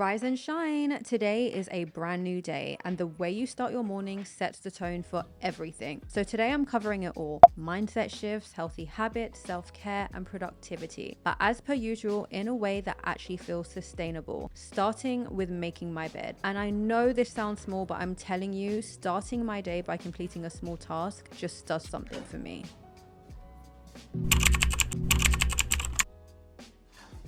Rise and shine. Today is a brand new day, and the way you start your morning sets the tone for everything. So today I'm covering it all: mindset shifts, healthy habits, self-care, and productivity. But as per usual, in a way that actually feels sustainable, starting with making my bed. And I know this sounds small, but I'm telling you, starting my day by completing a small task just does something for me.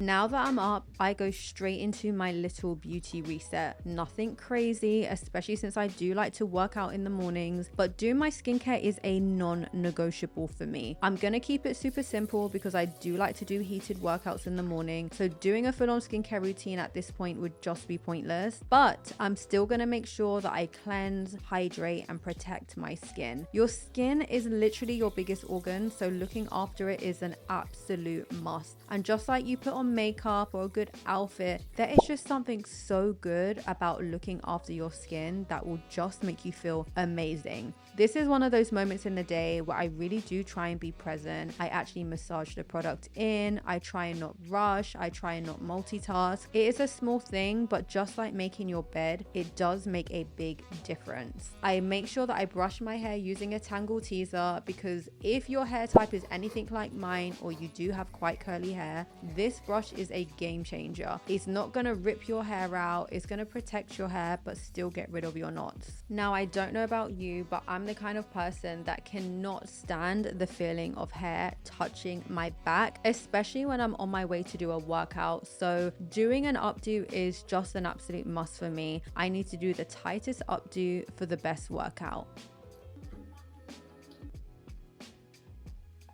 Now that I'm up, I go straight into my little beauty reset. Nothing crazy, especially since I do like to work out in the mornings, but doing my skincare is a non-negotiable for me. I'm gonna keep it super simple because I do like to do heated workouts in the morning, so doing a full-on skincare routine at this point would just be pointless, but I'm still gonna make sure that I cleanse, hydrate, and protect my skin. Your skin is literally your biggest organ, so looking after it is an absolute must. And just like you put on makeup or a good outfit, there is just something so good about looking after your skin that will just make you feel amazing. This is one of those moments in the day where I really do try and be present. I actually massage the product in, I try and not rush, I try and not multitask. It is a small thing, but just like making your bed, it does make a big difference. I make sure that I brush my hair using a Tangle teaser, because if your hair type is anything like mine, or you do have quite curly hair, this brush is a game changer. It's not gonna rip your hair out, it's gonna protect your hair but still get rid of your knots. Now, I don't know about you, but I'm the kind of person that cannot stand the feeling of hair touching my back, especially when I'm on my way to do a workout. So doing an updo is just an absolute must for me. I need to do the tightest updo for the best workout.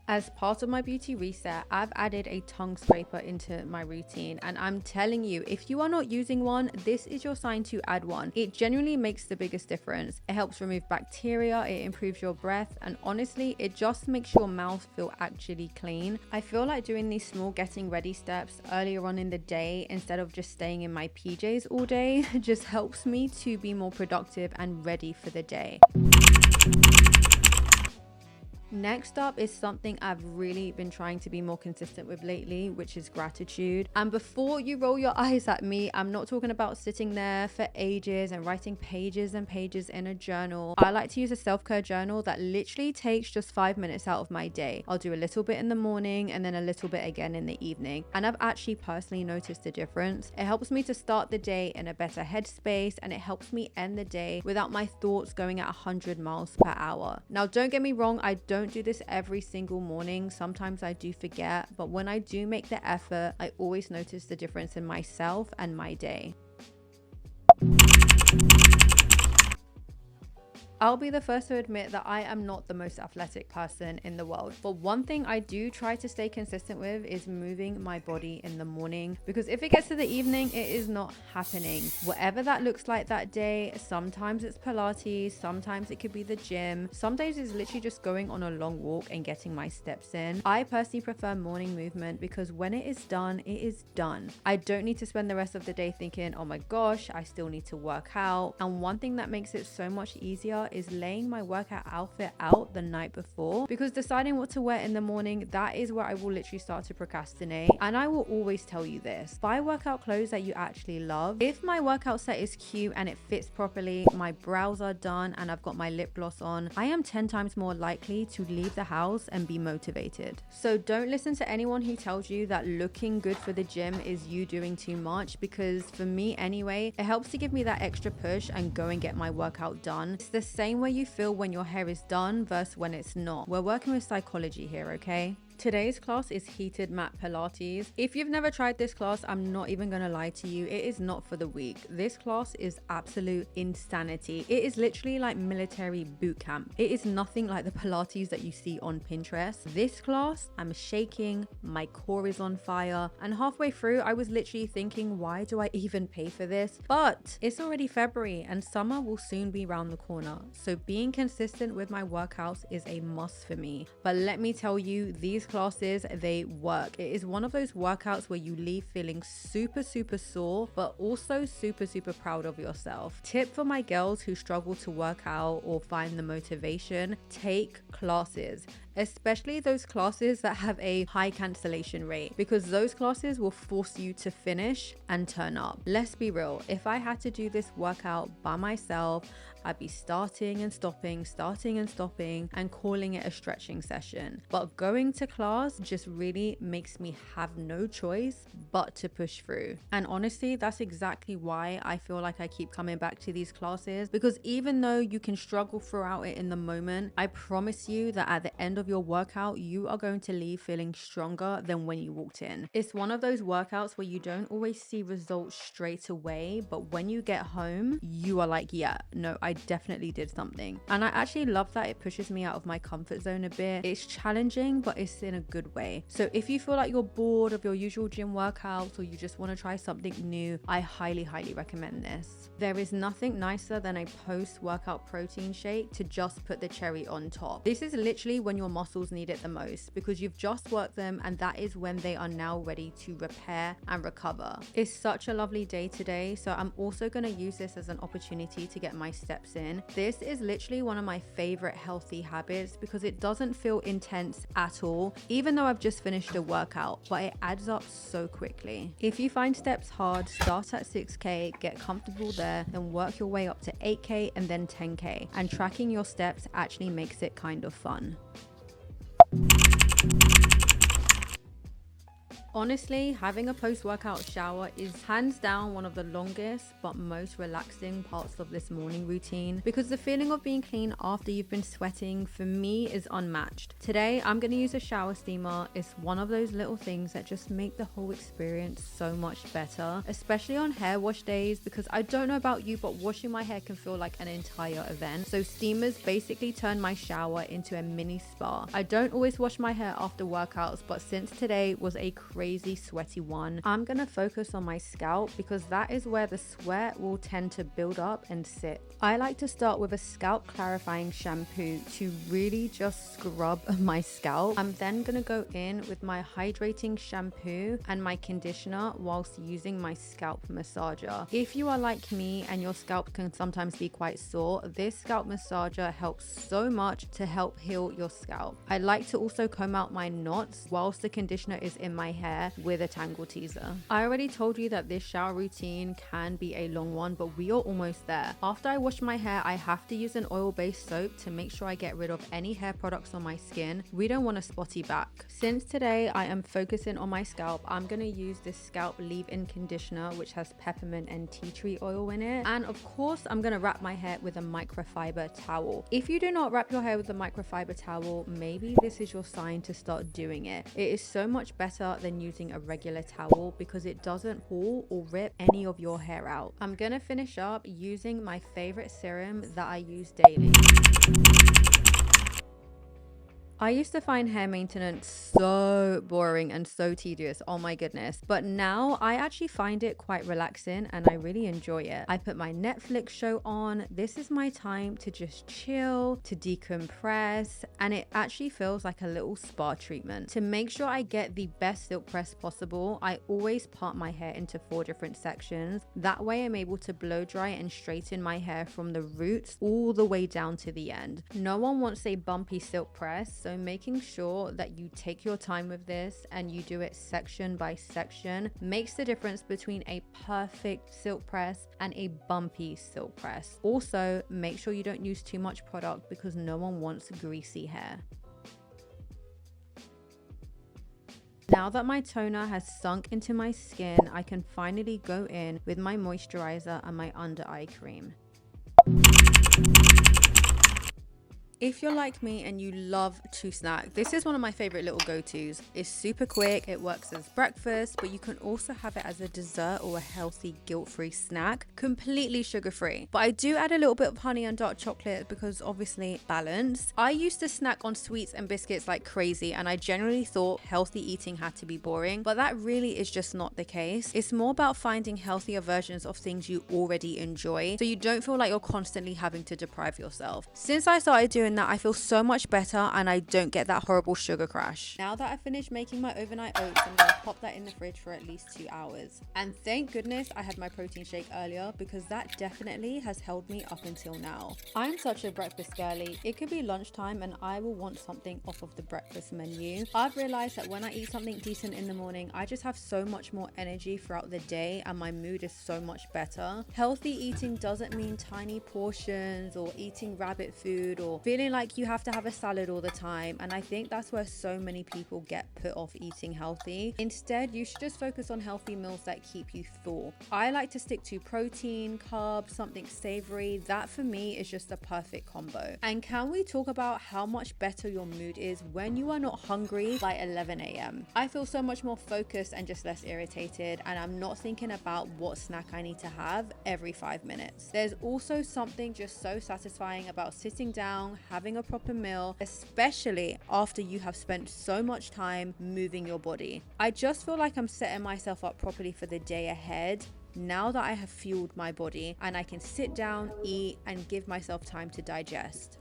As part of my beauty reset, I've added a tongue scraper into my routine, and I'm telling you, if you are not using one, this is your sign to add one. It genuinely makes the biggest difference. It helps remove bacteria, it improves your breath, and honestly, it just makes your mouth feel actually clean. I feel like doing these small getting ready steps earlier on in the day instead of just staying in my PJs all day just helps me to be more productive and ready for the day. Next up is something I've really been trying to be more consistent with lately, which is gratitude. And before you roll your eyes at me, I'm not talking about sitting there for ages and writing pages and pages in a journal. I like to use a self-care journal that literally takes just 5 minutes out of my day. I'll do a little bit in the morning and then a little bit again in the evening. And I've actually personally noticed a difference. It helps me to start the day in a better headspace, and it helps me end the day without my thoughts going at 100 miles per hour. Now, don't get me wrong, I don't do this every single morning. Sometimes I do forget, but when I do make the effort, I always notice the difference in myself and my day. I'll be the first to admit that I am not the most athletic person in the world, but one thing I do try to stay consistent with is moving my body in the morning, because if it gets to the evening, it is not happening. Whatever that looks like that day, sometimes it's Pilates, sometimes it could be the gym, some days it's literally just going on a long walk and getting my steps in. I personally prefer morning movement because when it is done, it is done. I don't need to spend the rest of the day thinking, oh my gosh, I still need to work out. And one thing that makes it so much easier is laying my workout outfit out the night before, because deciding what to wear in the morning, that is where I will literally start to procrastinate. And I will always tell you this: buy workout clothes that you actually love. If my workout set is cute and it fits properly, my brows are done, and I've got my lip gloss on, I am 10 times more likely to leave the house and be motivated. So don't listen to anyone who tells you that looking good for the gym is you doing too much, because for me anyway, it helps to give me that extra push and go and get my workout done. It's the same way you feel when your hair is done versus when it's not. We're working with psychology here, okay? Today's class is heated mat Pilates. If you've never tried this class, I'm not even gonna lie to you, it is not for the weak. This class is absolute insanity. It is literally like military boot camp. It is nothing like the Pilates that you see on Pinterest. This class, I'm shaking, my core is on fire, and halfway through I was literally thinking, why do I even pay for this? But it's already February and summer will soon be around the corner, so being consistent with my workouts is a must for me. But let me tell you, these classes, they work. It is one of those workouts where you leave feeling super sore, but also super proud of yourself. Tip for my girls who struggle to work out or find the motivation: take classes. especially those classes that have a high cancellation rate, because those classes will force you to finish and turn up. Let's be real, if I had to do this workout by myself, I'd be starting and stopping, and calling it a stretching session. But going to class just really makes me have no choice but to push through. And honestly, that's exactly why I feel like I keep coming back to these classes, because even though you can struggle throughout it in the moment, I promise you that at the end of your workout, you are going to leave feeling stronger than when you walked in. It's one of those workouts where you don't always see results straight away, but when you get home, you are like, yeah, no, I definitely did something. And I actually love that it pushes me out of my comfort zone a bit. It's challenging, but it's in a good way. So if you feel like you're bored of your usual gym workouts, or you just want to try something new, I highly recommend this. There is nothing nicer than a post-workout protein shake to just put the cherry on top. This is literally when your muscles need it the most, because you've just worked them, and that is when they are now ready to repair and recover. It's such a lovely day today, so I'm also going to use this as an opportunity to get my steps in. This is literally one of my favorite healthy habits because it doesn't feel intense at all, even though I've just finished a workout, but it adds up so quickly. If you find steps hard, start at 6k, get comfortable there, then work your way up to 8k and then 10k, and tracking your steps actually makes it kind of fun. Honestly, having a post-workout shower is hands down one of the longest but most relaxing parts of this morning routine, because the feeling of being clean after you've been sweating for me is unmatched. Today, I'm going to use a shower steamer. It's one of those little things that just make the whole experience so much better, especially on hair wash days, because I don't know about you, but washing my hair can feel like an entire event. So steamers basically turn my shower into a mini spa. I don't always wash my hair after workouts, but since today was a crazy sweaty one, I'm gonna focus on my scalp because that is where the sweat will tend to build up and sit. I like to start with a scalp clarifying shampoo to really just scrub my scalp. I'm then gonna go in with my hydrating shampoo and my conditioner whilst using my scalp massager. If you are like me and your scalp can sometimes be quite sore, this scalp massager helps so much to help heal your scalp. I like to also comb out my knots whilst the conditioner is in my hair with a tangle teaser. I already told you that this shower routine can be a long one, but we are almost there. After I wash my hair, I have to use an oil-based soap to make sure I get rid of any hair products on my skin. We don't want a spotty back. Since today I am focusing on my scalp, I'm going to use this scalp leave-in conditioner which has peppermint and tea tree oil in it. And of course, I'm going to wrap my hair with a microfiber towel. If you do not wrap your hair with a microfiber towel, maybe this is your sign to start doing it. It is so much better than using a regular towel because it doesn't pull or rip any of your hair out. I'm going to finish up using my favorite serum that I use daily. I used to find hair maintenance so boring and so tedious, oh my goodness. But now I actually find it quite relaxing and I really enjoy it. I put my Netflix show on. This is my time to just chill, to decompress, and it actually feels like a little spa treatment. To make sure I get the best silk press possible, I always part my hair into 4 different sections. That way I'm able to blow dry and straighten my hair from the roots all the way down to the end. No one wants a bumpy silk press, so making sure that you take your time with this and you do it section by section makes the difference between a perfect silk press and a bumpy silk press. Also, make sure you don't use too much product because no one wants greasy hair. Now that my toner has sunk into my skin, I can finally go in with my moisturizer and my under eye cream. If you're like me and you love to snack, this is one of my favorite little go-tos. It's super quick, it works as breakfast, but you can also have it as a dessert or a healthy guilt-free snack, completely sugar-free. But I do add a little bit of honey and dark chocolate because obviously balance. I used to snack on sweets and biscuits like crazy, and I generally thought healthy eating had to be boring, but that really is just not the case. It's more about finding healthier versions of things you already enjoy, so you don't feel like you're constantly having to deprive yourself. Since I started doing doing that, I feel so much better and I don't get that horrible sugar crash. Now that I've finished making my overnight oats, I'm gonna pop that in the fridge for at least 2 hours. And thank goodness I had my protein shake earlier, because that definitely has held me up until now. I'm such a breakfast girly. It could be lunchtime and I will want something off of the breakfast menu. I've realized that when I eat something decent in the morning, I just have so much more energy throughout the day and my mood is so much better. Healthy eating doesn't mean tiny portions or eating rabbit food or feeling like you have to have a salad all the time, and I think that's where so many people get put off eating healthy. Instead, you should just focus on healthy meals that keep you full. I like to stick to protein, carbs, something savory. That for me is just a perfect combo. And can we talk about how much better your mood is when you are not hungry by 11 a.m. I feel so much more focused and just less irritated, and I'm not thinking about what snack I need to have every 5 minutes. There's also something just so satisfying about sitting down, having a proper meal, especially after you have spent so much time moving your body. I just feel like I'm setting myself up properly for the day ahead now that I have fueled my body and I can sit down, eat, and give myself time to digest.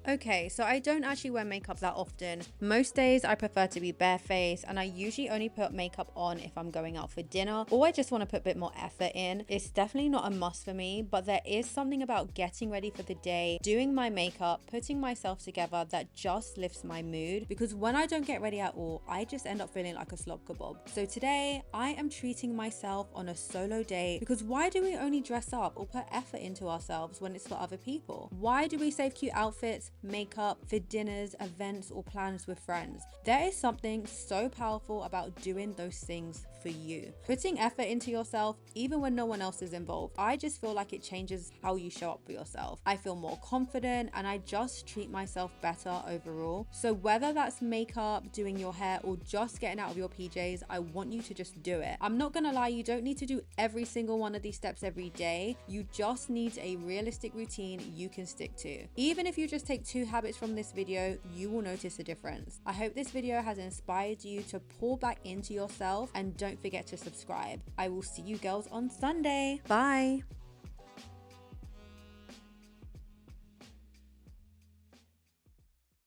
Okay, so I don't actually wear makeup that often. Most days I prefer to be barefaced, and I usually only put makeup on if I'm going out for dinner or I just want to put a bit more effort in. It's definitely not a must for me, but there is something about getting ready for the day, doing my makeup, putting myself together that just lifts my mood, because when I don't get ready at all, I just end up feeling like a slob kebab. So today I am treating myself on a solo day, because why do we only dress up or put effort into ourselves when it's for other people? Why do we save cute outfits, makeup for dinners, events, or plans with friends? There is something so powerful about doing those things for you. Putting effort into yourself, even when no one else is involved. I just feel like it changes how you show up for yourself. I feel more confident and I just treat myself better overall. So whether that's makeup, doing your hair, or just getting out of your PJs, I want you to just do it. I'm not gonna lie, you don't need to do every single one of these steps every day. You just need a realistic routine you can stick to. Even if you just take 2 habits from this video, you will notice a difference. I hope this video has inspired you to pour back into yourself, and don't forget to subscribe. I will see you girls on Sunday. Bye.